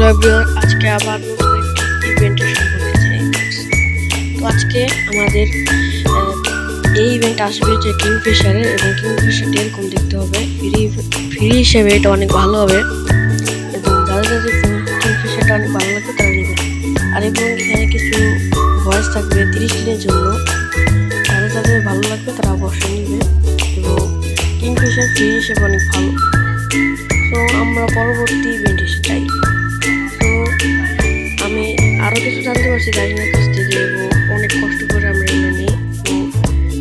Hello everyone, আজকে আবার নতুন একটি ইভেন্টের সম্পর্কে জানাই। তো আজকে আমাদের এই ইভেন্ট আসবে যে কিংফিশারের, এবং কিংফিশারটি এরকম দেখতে হবে। ফ্রি হিসেবে এটা অনেক ভালো হবে, এবং যাদের কিংফিশারটা অনেক ভালো লাগবে তারা নেবে। আর এবং এখানে কিছু ভয়েস থাকবে 30 দিনের জন্য, যাদের ভালো লাগবে তারা অবশ্যই নেবে। এবং কিংফিশার ফ্রি হিসেবে অনেক ভালো। তো আমরা পরবর্তী ইভেন্টে চাই। তো আমি আরও কিছু জানতে পারছি গাইজের কাছ থেকে, এবং অনেক কষ্ট করে আমরা এগুলো নিই।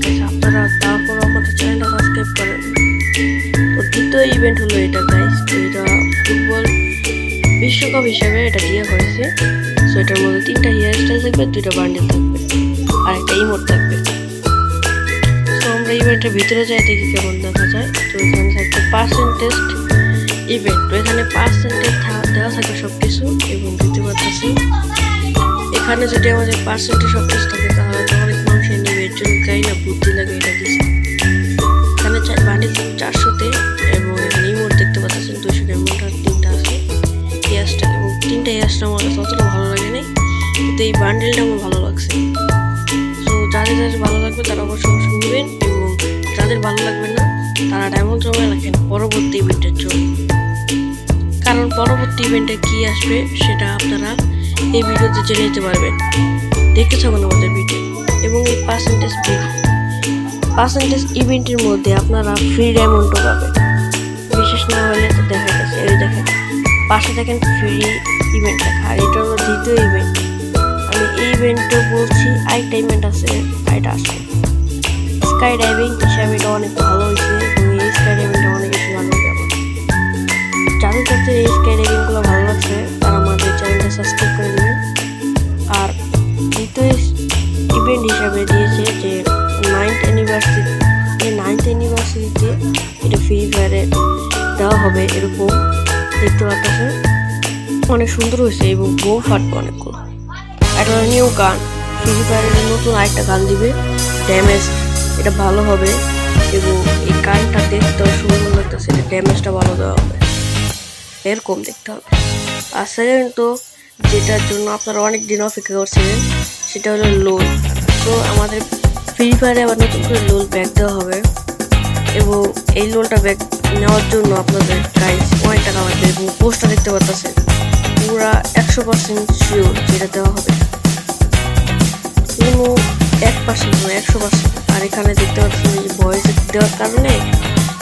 তো আপনারা তারপর আমাদের চ্যানেলটা সাবস্ক্রাইব করেন। তো দ্বিতীয় ইভেন্ট হলো এটা গাইজ। তো এটা ফুটবল বিশ্বকাপ হিসেবে এটা দেওয়া হয়েছে। সো এটার মধ্যে 3টা হেয়ার স্টাইল থাকবে, 2টা বান্ডেল থাকবে, আর একটা ইমোট থাকবে। তো আমরা ইভেন্টের ভিতরে যাই, দেখি কেমন দেখা যায়। তো এখানে থাকবে পার্সেন্টেজ ইভেন্ট। তো এখানে পার্সেন্টেজ দেওয়া থাকবে সব কিছু, এবং দিতে পারতেছি এখানে যদি আমাদের পার্সেন্টেজ সব কিছু থাকে তাহলে তো অনেক মানুষের নেবে। এর জন্য গাই না বুদ্ধি লাগে এটা দিচ্ছে। এখানে বান্ডিল 400-তে, এবং এখানে ইমোট দেখতে পাচ্ছেন 200 ডায়মন্ড, আর 3টা আছে ইয়াসটা, এবং 3টা ইয়াসটা আমার কাছে অতটা ভালো লাগে নাই, কিন্তু এই বান্ডেলটা আমার ভালো লাগছে। তো যাদের ভালো লাগবে তারা অবশ্যই নেবেন, এবং যাদের ভালো লাগবে না তারা ডায়মন্ড জমা রাখেন পরবর্তী ইভেন্টের জন্য। কারণ পরবর্তী ইভেন্টে কি আসবে সেটা আপনারা এই ভিডিওতে জেনে নিতে পারবেন, দেখতে থাকুন আমাদের ভিডিও। এবং এই পার্সেন্টেজ ইভেন্টের মধ্যে আপনারা ফ্রি ডায়মন্ডও পাবেন। বিশেষ না হলে তো দেখা গেছে এই দেখেন পাশে দেখেন ফ্রি ইভেন্ট লেখা, আর এটা হলো দ্বিতীয় ইভেন্ট। আমি এই ইভেন্টও বলছি, আরেকটা ইভেন্ট আছে, এটা আসবে স্কাই ডাইভিং হিসাবে। এটা অনেক ভালো হয়েছে, এবং এই স্কাই ডাইভিংটা অনেক বেশি ভালো হবে আমার। যাদের যাদের এই স্কাই ডাইভিংগুলো ভালো লাগছে তারা আমাদের চ্যানেলটা সাবস্ক্রাইব করে নেবেন। আর দ্বিতীয় ইভেন্ট হিসাবে দিয়েছে যে 9th অ্যানিভার্সারিতে এটা ফ্রি ফায়ারে দেওয়া হবে, এরকম দেখতে পাচ্ছেন। অনেক সুন্দর হয়েছে, এবং বউ ফাটবে অনেকগুলো। একটা নিউ গান, ফ্রি ফায়ারের নতুন আরেকটা গান দিবে ড্যামেজ, এটা ভালো হবে, এবং এই গানটা দেখতে সুন্দর লাগতেছে। এটা ড্যামেজটা ভালো দেওয়া হবে, এরকম দেখতে হবে। আর সেকেন্ড তো যেটার জন্য আপনারা অনেক দিন অপেক্ষা করছিলেন সেটা হলো লোল। তো আমাদের ফ্রি ফায়ারে আবার নতুন করে লোল ব্যাগ দেওয়া হবে, এবং এই লোলটা ব্যাগ নেওয়ার জন্য আপনাদের গাইজ অনেক টাকা লাগবে। এবং পোস্টটা দেখতে পাচ্ছেন পুরা 100% শিওর যেটা দেওয়া হবে, কোনো 1% নয় 100%। আর এখানে দেখতে পাচ্ছেন যে ভয়েস দেওয়ার কারণে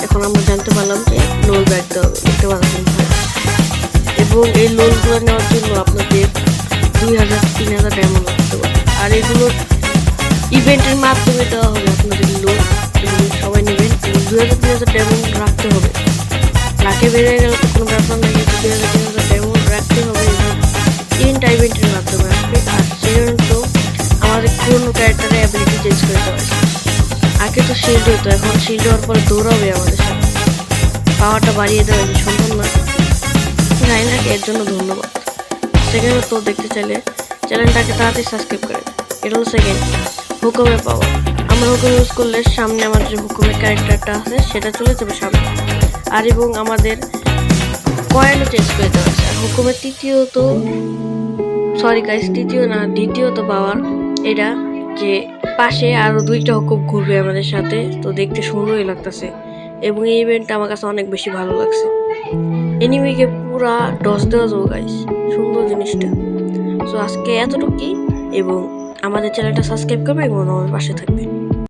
এখন আমরা জানতে পারলাম যে লোল ব্যাগ দেওয়া হবে, দেখতে পাচ্ছেন। এবং এই লোনগুলো নেওয়ার জন্য আপনাদের 2000-3000 ডায়মন্ড লাগতে পারে। আর এগুলো ইভেন্টের মাধ্যমে দেওয়া হবে আপনাদের লোন, এবং সবাই নেবেন। এবং 2000-3000 ডায়মন্ড রাখতে হবে, লাখে বেড়ে গেলে তো কোনো ব্যাপার নাই, 2000-3000 ডায়মন্ড রাখতে হবে। এবং 3টা ইভেন্টের মাধ্যমে আসবে। আর সেজন্য তো আমাদের পুরোনো ক্যারেক্টারের অ্যাবিলিটি চেঞ্জ করে দেওয়া হয়েছে। আগে তো শিল্ড হতো, এখন শিল্ড হওয়ার পরে দৌড়াবে আমাদের সাথে, পাওয়ারটা বাড়িয়ে দেওয়া হয়েছে, সম্ভব না জানি না, এর জন্য ধন্যবাদ। সেকেন্ড তো দেখতে চাইলে চ্যানেলটাকে তাড়াতাড়ি সাবস্ক্রাইব করে। এটা হলো সেকেন্ড হুকুমের পাওয়ার। আমরা হুকুম ইউজ করলে সামনে আমাদের যে হুকুমের ক্যারেক্টারটা আছে সেটা চলে যাবে সামনে। আর এবং আমাদের কয়েনও চেঞ্জ করে দেওয়া আছে। আর হুকুমের দ্বিতীয়ত পাওয়ার এটা যে পাশে আরো 2টা হুকুম ঘুরবে আমাদের সাথে, তো দেখতে সুন্দরই লাগতেছে। এবং এই ইভেন্টটা আমার কাছে অনেক বেশি ভালো লাগছে। এনিমিকে পুরা ডস দেওয়া যাবো গাইস, সুন্দর জিনিসটা। সো আজকে এতটুকুই, এবং আমাদের চ্যানেলটা সাবস্ক্রাইব করবে এবং আমার পাশে থাকবে।